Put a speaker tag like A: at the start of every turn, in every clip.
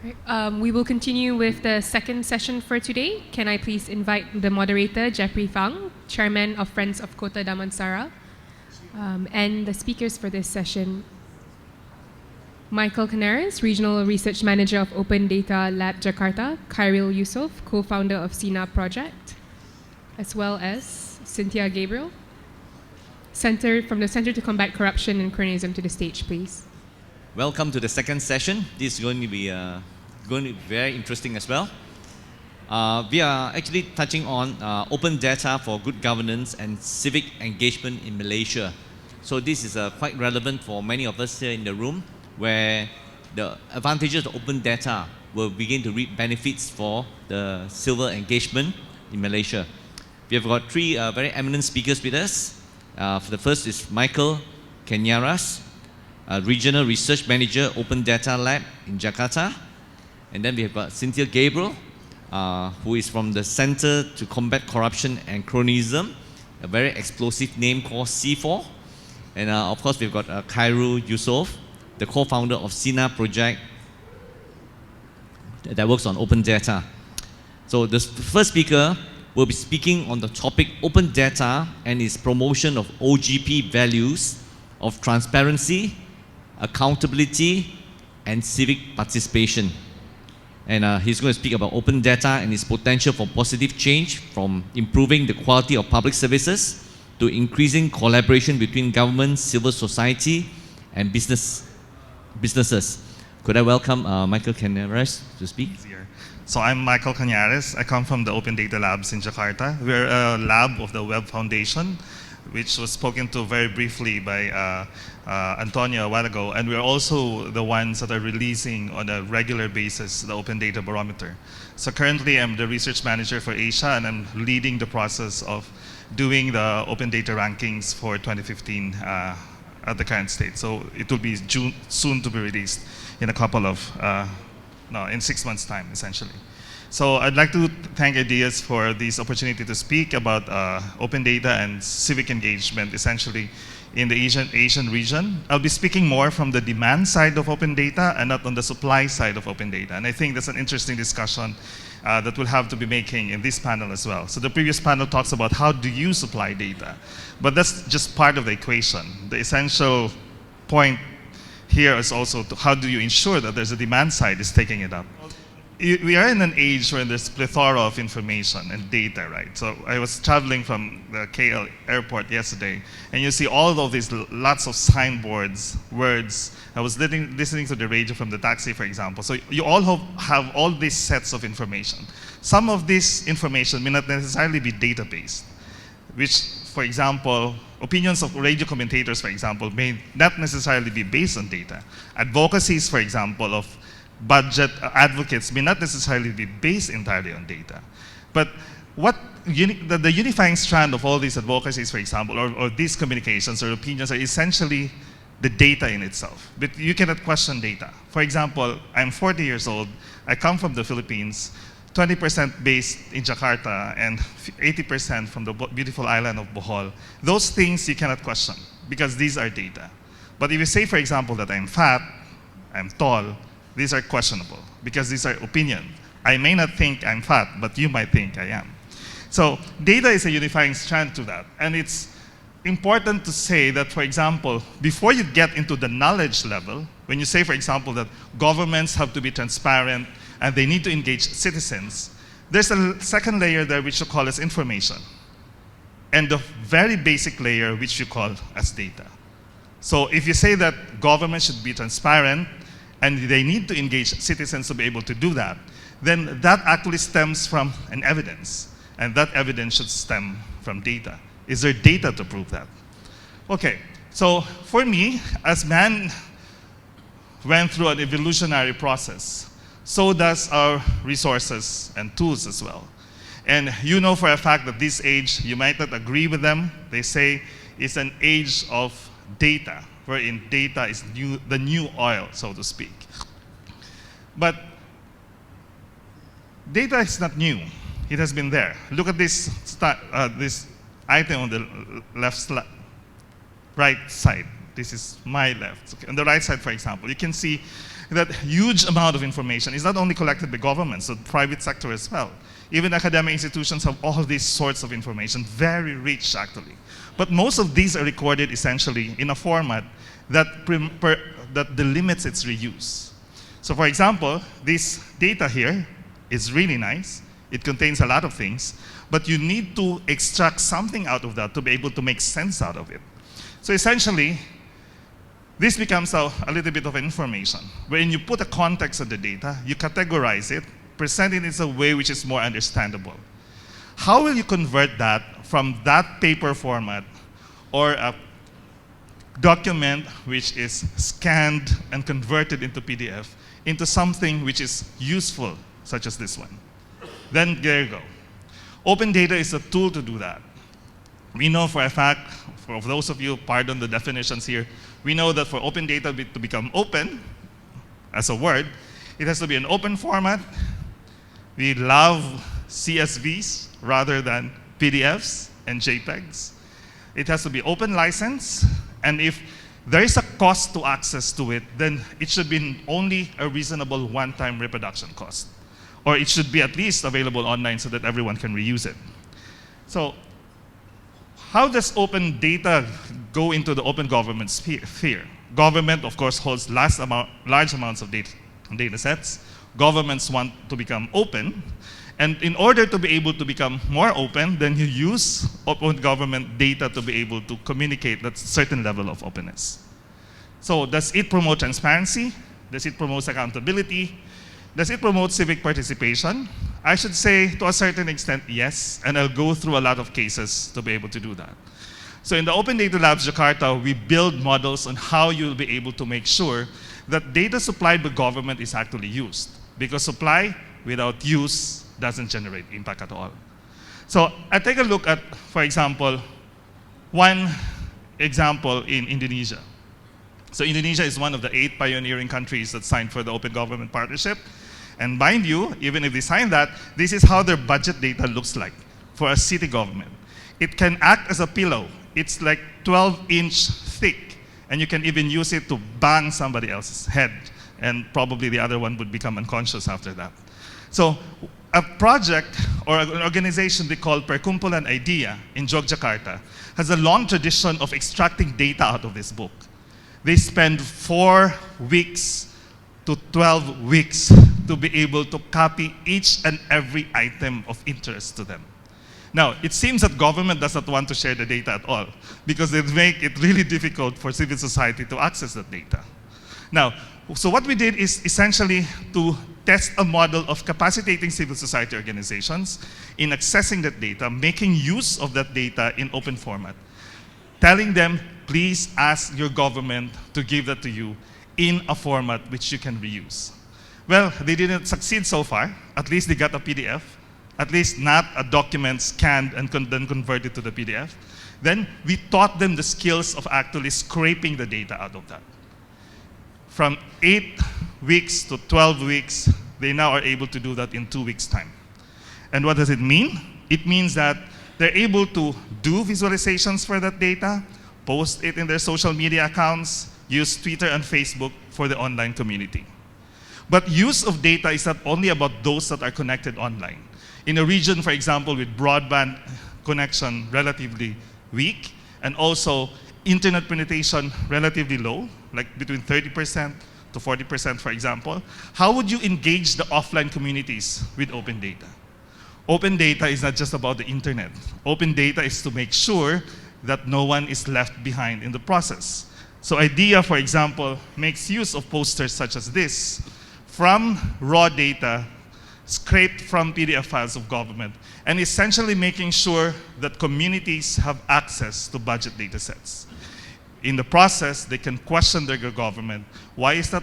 A: Right. We will continue with the second session for today. Can I please invite the moderator, Jeffrey Fang, Chairman of Friends of Kota Damansara, and the speakers for this session, Michael Canares, Regional Research Manager of Open Data Lab Jakarta, Khairil Yusof, Co-founder of SINA Project, as well as Cynthia Gabriel, from the Center to Combat Corruption and Cronyism, to the stage, please.
B: Welcome to the second session. This is going to be very interesting as well. We are actually touching on open data for good governance and civic engagement in Malaysia. So this is quite relevant for many of us here in the room, where the advantages of open data will begin to reap benefits for the civil engagement in Malaysia. We have got three very eminent speakers with us. For the first is Michael Canares, Regional Research Manager, Open Data Lab in Jakarta. And then we have got Cynthia Gabriel, who is from the Center to Combat Corruption and Cronyism, a very explosive name called C4. And of course, we've got Khairil Yusof, the co-founder of SINA Project that works on open data. So the first speaker will be speaking on the topic open data and its promotion of OGP values of transparency, accountability, and civic participation. And he's going to speak about open data and its potential for positive change, from improving the quality of public services to increasing collaboration between government, civil society, and businesses. Could I welcome Michael Canares to speak?
C: So I'm Michael Canares. I come from the Open Data Labs in Jakarta. We're a lab of the Web Foundation, which was spoken to very briefly by Antonio a while ago. And we're also the ones that are releasing on a regular basis the Open Data Barometer. So currently I'm the research manager for Asia, and I'm leading the process of doing the Open Data rankings for 2015 at the current state. So it will be soon to be released in a couple of, in 6 months' time, essentially. So I'd like to thank IDEAS for this opportunity to speak about open data and civic engagement, essentially, in the Asian region. I'll be speaking more from the demand side of open data and not on the supply side of open data. And I think that's an interesting discussion that we'll have to be making in this panel as well. So the previous panel talks about how do you supply data, but that's just part of the equation. The essential point here is also how do you ensure that there's a demand side is taking it up. We are in an age where there's plethora of information and data, right? So I was traveling from the KL airport yesterday, and you see all of these lots of signboards, words. I was listening to the radio from the taxi, for example. So you all have all these sets of information. Some of this information may not necessarily be data-based, which, for example, opinions of radio commentators, for example, may not necessarily be based on data. Advocacies, for example, of budget advocates may not necessarily be based entirely on data. But what the unifying strand of all these advocacies, for example, or these communications or opinions are essentially the data in itself. But you cannot question data. For example, I'm 40 years old, I come from the Philippines, 20% based in Jakarta and 80% from the beautiful island of Bohol. Those things you cannot question because these are data. But if you say, for example, that I'm fat, I'm tall, these are questionable because these are opinions. I may not think I'm fat, but you might think I am. So data is a unifying strand to that. And it's important to say that, for example, before you get into the knowledge level, when you say, for example, that governments have to be transparent and they need to engage citizens, there's a second layer there which you call as information. And the very basic layer which you call as data. So if you say that government should be transparent, and they need to engage citizens to be able to do that, then that actually stems from an evidence. And that evidence should stem from data. Is there data to prove that? Okay, so for me, as man went through an evolutionary process, so does our resources and tools as well. And you know for a fact that this age, you might not agree with them. They say it's an age of data, wherein data is the new oil, so to speak. But data is not new. It has been there. Look at this item on the right side. This is my left. Okay. On the right side, for example, you can see that huge amount of information is not only collected by governments, but private sector as well. Even academic institutions have all these sorts of information, very rich actually. But most of these are recorded essentially in a format that delimits its reuse. So for example, this data here is really nice. It contains a lot of things, but you need to extract something out of that to be able to make sense out of it. So essentially, this becomes a little bit of information. When you put a context of the data, you categorize it, present it in a way which is more understandable. How will you convert that from that paper format or a document which is scanned and converted into PDF into something which is useful, such as this one? Then there you go. Open data is a tool to do that. We know for a fact, for those of you, pardon the definitions here, we know that for open data to become open, as a word, it has to be an open format. We love CSVs rather than PDFs and JPEGs. It has to be open license, and if there is a cost to access to it, then it should be only a reasonable one-time reproduction cost. Or it should be at least available online so that everyone can reuse it. So how does open data go into the open government sphere? Government, of course, holds large amounts of data sets. Governments want to become open. And in order to be able to become more open, then you use open government data to be able to communicate that certain level of openness. So does it promote transparency? Does it promote accountability? Does it promote civic participation? I should say, to a certain extent, yes, and I'll go through a lot of cases to be able to do that. So in the Open Data Labs Jakarta, we build models on how you'll be able to make sure that data supplied by government is actually used. Because supply without use doesn't generate impact at all. So I take a look at, for example, one example in Indonesia. So Indonesia is one of the 8 pioneering countries that signed for the Open Government Partnership. And mind you, even if they signed that, this is how their budget data looks like for a city government. It can act as a pillow. It's like 12-inch thick, and you can even use it to bang somebody else's head, and probably the other one would become unconscious after that. So a project or an organization they call Perkumpulan Idea in Yogyakarta has a long tradition of extracting data out of this book. They spend 4 weeks to 12 weeks to be able to copy each and every item of interest to them. Now, it seems that government does not want to share the data at all because it make it really difficult for civil society to access that data. Now, so what we did is essentially to test a model of capacitating civil society organizations in accessing that data, making use of that data in open format, telling them, please ask your government to give that to you in a format which you can reuse. Well, they didn't succeed so far. At least they got a PDF. At least not a document scanned and then converted to the PDF. Then we taught them the skills of actually scraping the data out of that. From 8 weeks to 12 weeks, they now are able to do that in 2 weeks' time. And what does it mean? It means that they're able to do visualizations for that data, post it in their social media accounts, use Twitter and Facebook for the online community. But use of data is not only about those that are connected online. In a region, for example, with broadband connection relatively weak, and also internet penetration relatively low, like between 30% to 40%, for example, how would you engage the offline communities with open data? Open data is not just about the internet. Open data is to make sure that no one is left behind in the process. So IDEA, for example, makes use of posters such as this from raw data scraped from PDF files of government, and essentially making sure that communities have access to budget data sets. In the process, they can question their government, why is that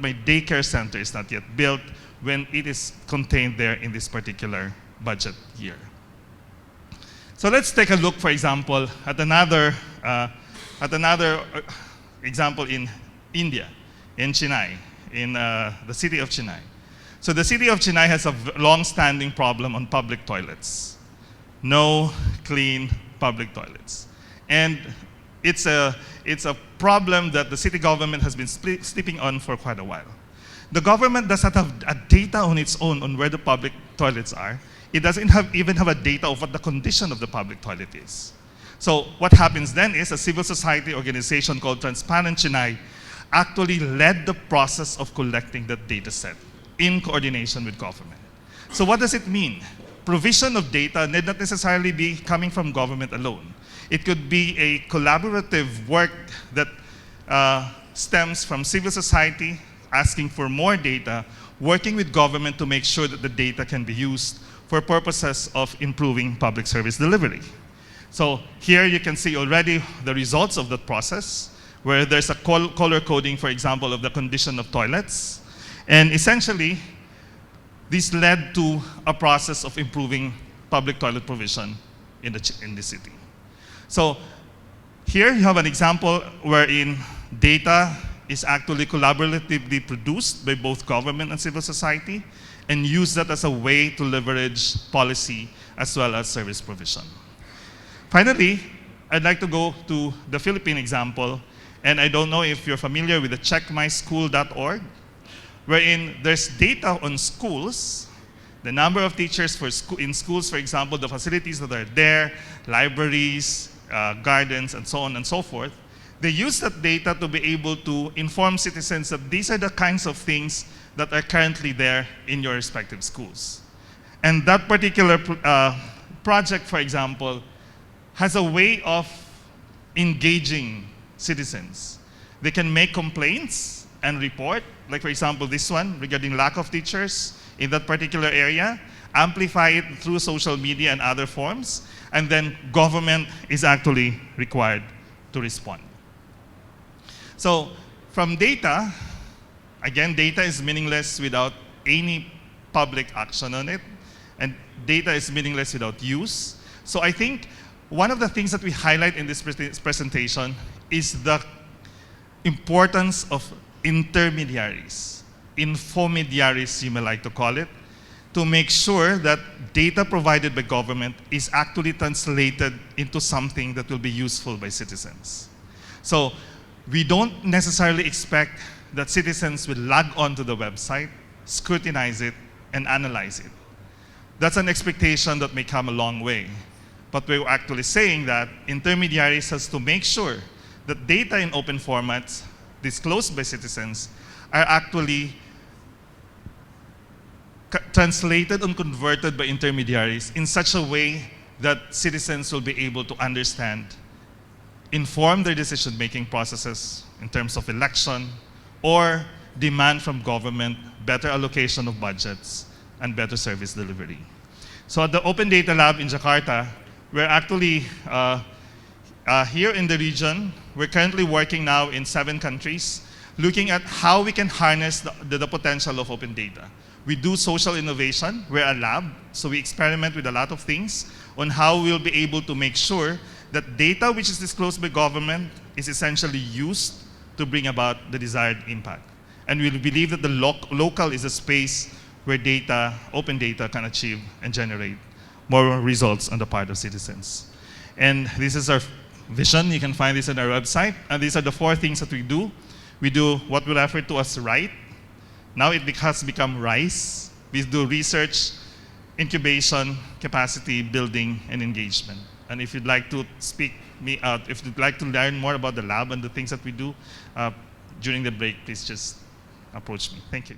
C: my daycare center is not yet built when it is contained there in this particular budget year? So let's take a look, for example, at another example in India, in Chennai, in the city of Chennai. So the city of Chennai has a long-standing problem on public toilets. No clean public toilets. And it's a problem that the city government has been sleeping on for quite a while. The government does not have a data on its own on where the public toilets are. It doesn't even have a data of what the condition of the public toilet is. So what happens then is a civil society organization called Transparent Chennai actually led the process of collecting that data set in coordination with government. So what does it mean? Provision of data need not necessarily be coming from government alone. It could be a collaborative work that stems from civil society asking for more data, working with government to make sure that the data can be used for purposes of improving public service delivery. So here you can see already the results of that process, where there's a color coding, for example, of the condition of toilets. And essentially, this led to a process of improving public toilet provision in the city. So here you have an example wherein data is actually collaboratively produced by both government and civil society and use that as a way to leverage policy as well as service provision. Finally, I'd like to go to the Philippine example, and I don't know if you're familiar with the checkmyschool.org, wherein there's data on schools, the number of teachers in schools, for example, the facilities that are there, libraries, gardens, and so on and so forth. They use that data to be able to inform citizens that these are the kinds of things that are currently there in your respective schools. And that particular project, for example, has a way of engaging citizens. They can make complaints and report, like for example this one regarding lack of teachers in that particular area, amplify it through social media and other forms, and then government is actually required to respond. So from data, again, data is meaningless without any public action on it, and data is meaningless without use. So I think one of the things that we highlight in this presentation is the importance of intermediaries, infomediaries you may like to call it, to make sure that data provided by government is actually translated into something that will be useful by citizens. So we don't necessarily expect that citizens will log on to the website, scrutinize it, and analyze it. That's an expectation that may come a long way. But we're actually saying that intermediaries has to make sure that data in open formats disclosed by citizens are actually translated and converted by intermediaries in such a way that citizens will be able to understand, inform their decision-making processes in terms of election, or demand from government better allocation of budgets and better service delivery. So at the Open Data Lab in Jakarta, we're actually here in the region. We're currently working now in 7 countries, looking at how we can harness the potential of open data. We do social innovation. We're a lab, so we experiment with a lot of things on how we'll be able to make sure that data which is disclosed by government is essentially used to bring about the desired impact. And we believe that the local is a space where data, open data, can achieve and generate more results on the part of citizens. And this is our vision. You can find this on our website. And these are the 4 things that we do. We do what we refer to as RITE. Now it has become RISE. We do research, incubation, capacity building, and engagement. And if you'd like to if you'd like to learn more about the lab and the things that we do during the break, please just approach me. Thank you.